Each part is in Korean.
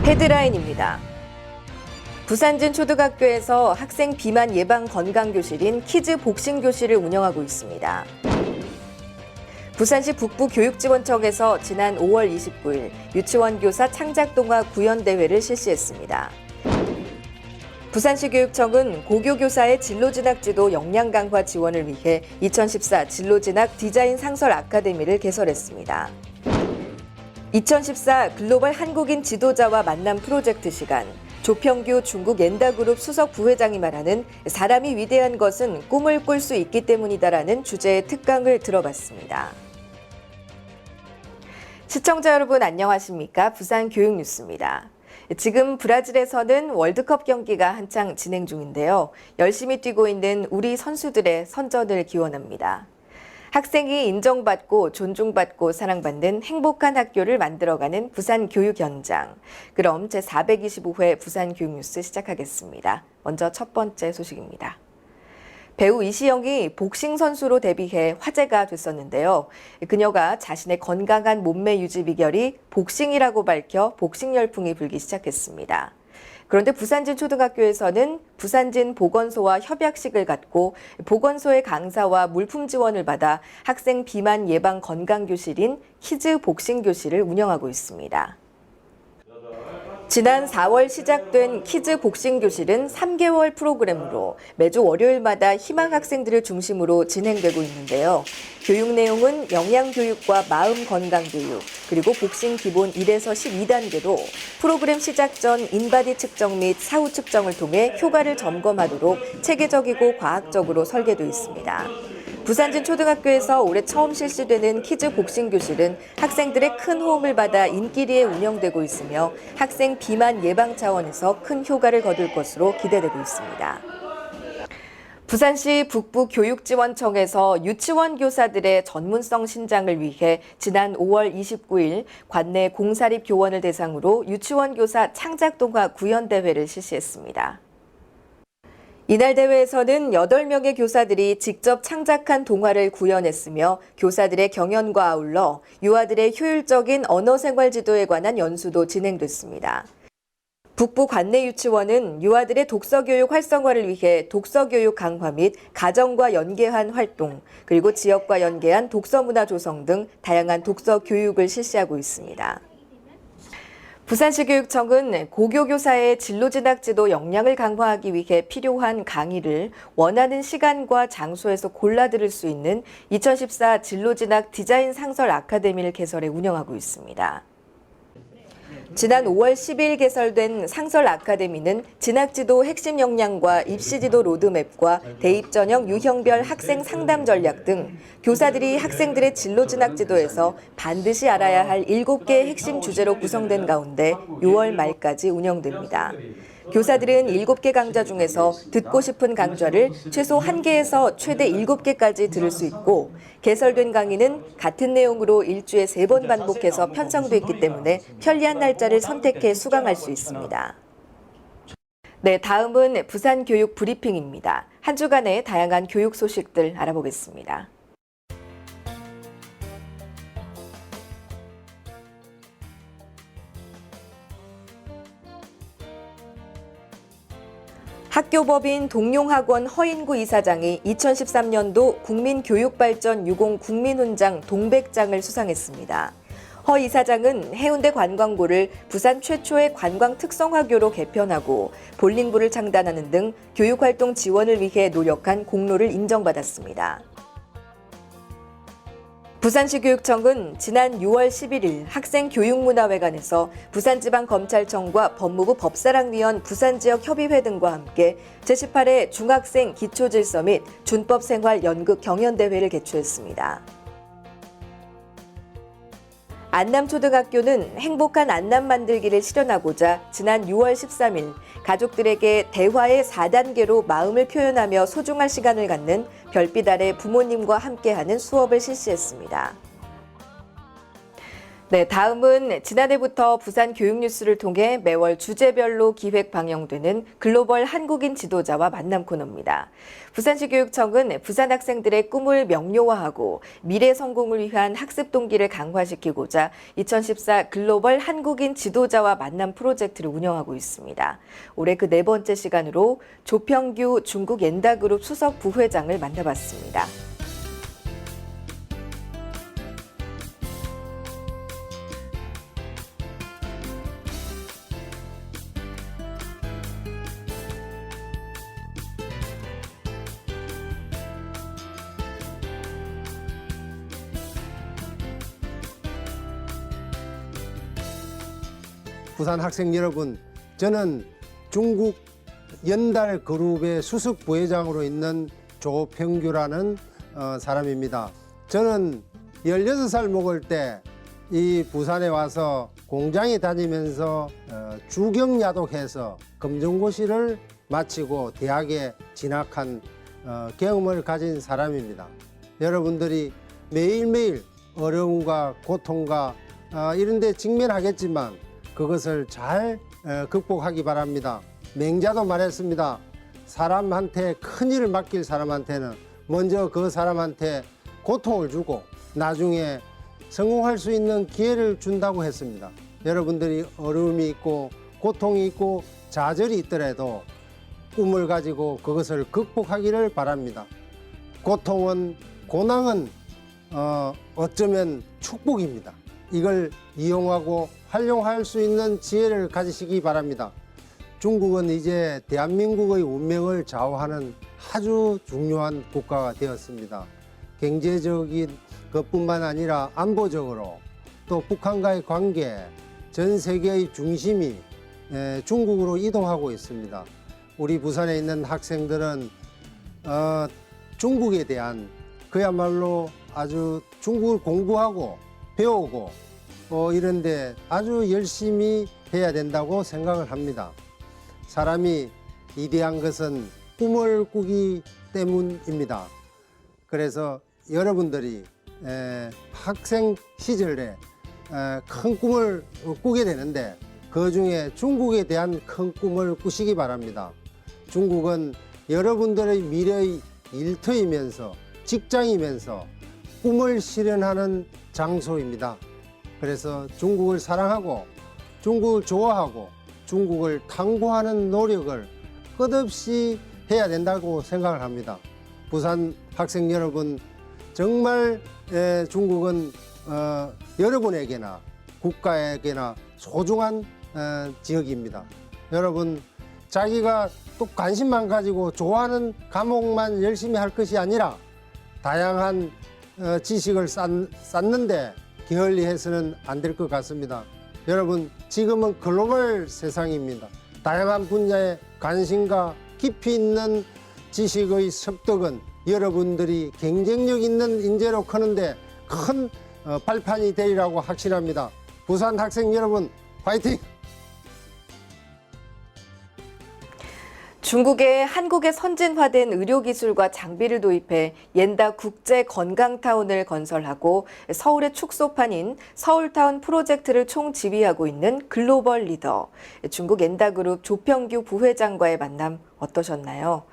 헤드라인입니다. 부산진 초등학교에서 학생 비만 예방 건강교실인 키즈 복싱 교실을 운영하고 있습니다. 부산시 북부교육지원청에서 지난 5월 29일 유치원 교사 창작동화 구연대회를 실시했습니다. 부산시 교육청은 고교교사의 진로진학지도 역량 강화 지원을 위해 2014 진로진학 디자인 상설 아카데미를 개설했습니다. 2014 글로벌 한국인 지도자와 만남 프로젝트 시간, 조평규 중국 엔다그룹 수석 부회장이 말하는 사람이 위대한 것은 꿈을 꿀 수 있기 때문이다라는 주제의 특강을 들어봤습니다. 시청자 여러분 안녕하십니까? 부산 교육뉴스입니다. 지금 브라질에서는 월드컵 경기가 한창 진행 중인데요. 열심히 뛰고 있는 우리 선수들의 선전을 기원합니다. 학생이 인정받고 존중받고 사랑받는 행복한 학교를 만들어가는 부산 교육 현장. 그럼 제425회 부산 교육뉴스 시작하겠습니다. 먼저 첫 번째 소식입니다. 배우 이시영이 복싱 선수로 데뷔해 화제가 됐었는데요. 그녀가 자신의 건강한 몸매 유지 비결이 복싱이라고 밝혀 복싱 열풍이 불기 시작했습니다. 그런데 부산진 초등학교에서는 부산진 보건소와 협약식을 갖고 보건소의 강사와 물품 지원을 받아 학생 비만 예방 건강교실인 키즈 복싱 교실을 운영하고 있습니다. 지난 4월 시작된 키즈 복싱 교실은 3개월 프로그램으로 매주 월요일마다 희망 학생들을 중심으로 진행되고 있는데요. 교육 내용은 영양 교육과 마음 건강 교육, 그리고 복싱 기본 1에서 12단계로 프로그램 시작 전 인바디 측정 및 사후 측정을 통해 효과를 점검하도록 체계적이고 과학적으로 설계되어 있습니다. 부산진 초등학교에서 올해 처음 실시되는 키즈 복싱 교실은 학생들의 큰 호응을 받아 인기리에 운영되고 있으며 학생 비만 예방 차원에서 큰 효과를 거둘 것으로 기대되고 있습니다. 부산시 북부교육지원청에서 유치원 교사들의 전문성 신장을 위해 지난 5월 29일 관내 공사립 교원을 대상으로 유치원 교사 창작동화 구연대회를 실시했습니다. 이날 대회에서는 8명의 교사들이 직접 창작한 동화를 구현했으며 교사들의 경연과 아울러 유아들의 효율적인 언어생활 지도에 관한 연수도 진행됐습니다. 북부 관내 유치원은 유아들의 독서교육 활성화를 위해 독서교육 강화 및 가정과 연계한 활동, 그리고 지역과 연계한 독서문화 조성 등 다양한 독서 교육을 실시하고 있습니다. 부산시 교육청은 고교교사의 진로진학지도 역량을 강화하기 위해 필요한 강의를 원하는 시간과 장소에서 골라 들을 수 있는 2014 진로진학 디자인 상설 아카데미를 개설해 운영하고 있습니다. 지난 5월 10일 개설된 상설 아카데미는 진학지도 핵심 역량과 입시지도 로드맵과 대입 전형 유형별 학생 상담 전략 등 교사들이 학생들의 진로 진학지도에서 반드시 알아야 할 7개의 핵심 주제로 구성된 가운데 6월 말까지 운영됩니다. 교사들은 7개 강좌 중에서 듣고 싶은 강좌를 최소 1개에서 최대 7개까지 들을 수 있고 개설된 강의는 같은 내용으로 일주에 3번 반복해서 편성돼 있기 때문에 편리한 날짜를 선택해 수강할 수 있습니다. 네, 다음은 부산 교육 브리핑입니다. 한 주간의 다양한 교육 소식들 알아보겠습니다. 학교법인 동용학원 허인구 이사장이 2013년도 국민교육발전 유공 국민훈장 동백장을 수상했습니다. 허 이사장은 해운대 관광부를 부산 최초의 관광특성화교로 개편하고 볼링부를 창단하는 등 교육활동 지원을 위해 노력한 공로를 인정받았습니다. 부산시 교육청은 지난 6월 11일 학생교육문화회관에서 부산지방검찰청과 법무부 법사랑위원 부산지역협의회 등과 함께 제18회 중학생 기초질서 및 준법생활 연극 경연대회를 개최했습니다. 안남초등학교는 행복한 안남 만들기를 실현하고자 지난 6월 13일 가족들에게 대화의 4단계로 마음을 표현하며 소중한 시간을 갖는 별빛 아래 부모님과 함께하는 수업을 실시했습니다. 네, 다음은 지난해부터 부산 교육뉴스를 통해 매월 주제별로 기획 방영되는 글로벌 한국인 지도자와 만남 코너입니다. 부산시 교육청은 부산 학생들의 꿈을 명료화하고 미래 성공을 위한 학습 동기를 강화시키고자 2014 글로벌 한국인 지도자와 만남 프로젝트를 운영하고 있습니다. 올해 그 네 번째 시간으로 조평규 중국 옌다그룹 수석 부회장을 만나봤습니다. 부산 학생 여러분, 저는 중국 연달 그룹의 수석 부회장으로 있는 조평규라는 사람입니다. 저는 16살 먹을 때 이 부산에 와서 공장에 다니면서 주경야독해서 검정고시를 마치고 대학에 진학한 경험을 가진 사람입니다. 여러분들이 매일매일 어려움과 고통과 이런 데 직면하겠지만 그것을 잘 극복하기 바랍니다. 맹자도 말했습니다. 사람한테 큰일을 맡길 사람한테는 먼저 그 사람한테 고통을 주고 나중에 성공할 수 있는 기회를 준다고 했습니다. 여러분들이 어려움이 있고 고통이 있고 좌절이 있더라도 꿈을 가지고 그것을 극복하기를 바랍니다. 고난은 어쩌면 축복입니다. 이걸 이용하고 활용할 수 있는 지혜를 가지시기 바랍니다. 중국은 이제 대한민국의 운명을 좌우하는 아주 중요한 국가가 되었습니다. 경제적인 것뿐만 아니라 안보적으로 또 북한과의 관계, 전 세계의 중심이 중국으로 이동하고 있습니다. 우리 부산에 있는 학생들은 중국에 대한 그야말로 아주 중국을 공부하고 배우고 이런데 아주 열심히 해야 된다고 생각을 합니다. 사람이 이대한 것은 꿈을 꾸기 때문입니다. 그래서 여러분들이 학생 시절에 큰 꿈을 꾸게 되는데 그 중에 중국에 대한 큰 꿈을 꾸시기 바랍니다. 중국은 여러분들의 미래의 일터이면서 직장이면서 꿈을 실현하는 장소입니다. 그래서 중국을 사랑하고 중국을 좋아하고 중국을 탐구하는 노력을 끝없이 해야 된다고 생각을 합니다. 부산 학생 여러분, 정말 중국은 여러분에게나 국가에게나 소중한 지역입니다. 여러분, 자기가 또 관심만 가지고 좋아하는 과목만 열심히 할 것이 아니라 다양한 지식을 쌓는데 게을리해서는 안 될 것 같습니다. 여러분, 지금은 글로벌 세상입니다. 다양한 분야에 관심과 깊이 있는 지식의 습득은 여러분들이 경쟁력 있는 인재로 크는데 큰 발판이 되리라고 확신합니다. 부산 학생 여러분, 화이팅! 중국에 한국에 선진화된 의료기술과 장비를 도입해 옌다 국제 건강타운을 건설하고 서울의 축소판인 서울타운 프로젝트를 총지휘하고 있는 글로벌 리더, 중국 옌다그룹 조평규 부회장과의 만남 어떠셨나요?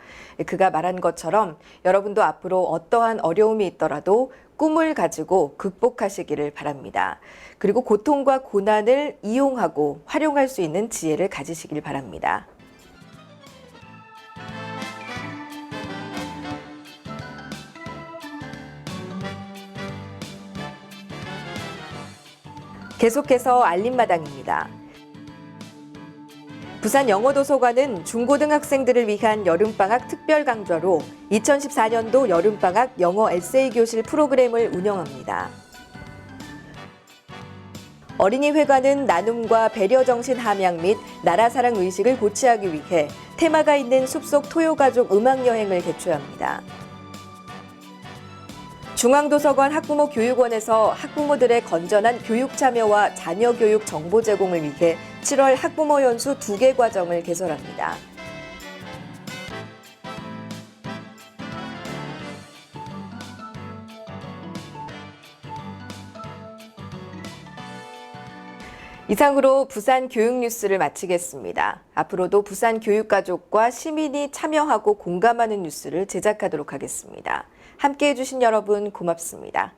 그가 말한 것처럼 여러분도 앞으로 어떠한 어려움이 있더라도 꿈을 가지고 극복하시기를 바랍니다. 그리고 고통과 고난을 이용하고 활용할 수 있는 지혜를 가지시길 바랍니다. 계속해서 알림마당입니다. 부산 영어도서관은 중고등학생들을 위한 여름방학 특별 강좌로 2014년도 여름방학 영어 에세이 교실 프로그램을 운영합니다. 어린이회관은 나눔과 배려정신 함양 및 나라사랑 의식을 고취하기 위해 테마가 있는 숲속 토요가족 음악여행을 개최합니다. 중앙도서관 학부모교육원에서 학부모들의 건전한 교육 참여와 자녀 교육 정보 제공을 위해 7월 학부모 연수 2개 과정을 개설합니다. 이상으로 부산 교육 뉴스를 마치겠습니다. 앞으로도 부산 교육가족과 시민이 참여하고 공감하는 뉴스를 제작하도록 하겠습니다. 함께해 주신 여러분 고맙습니다.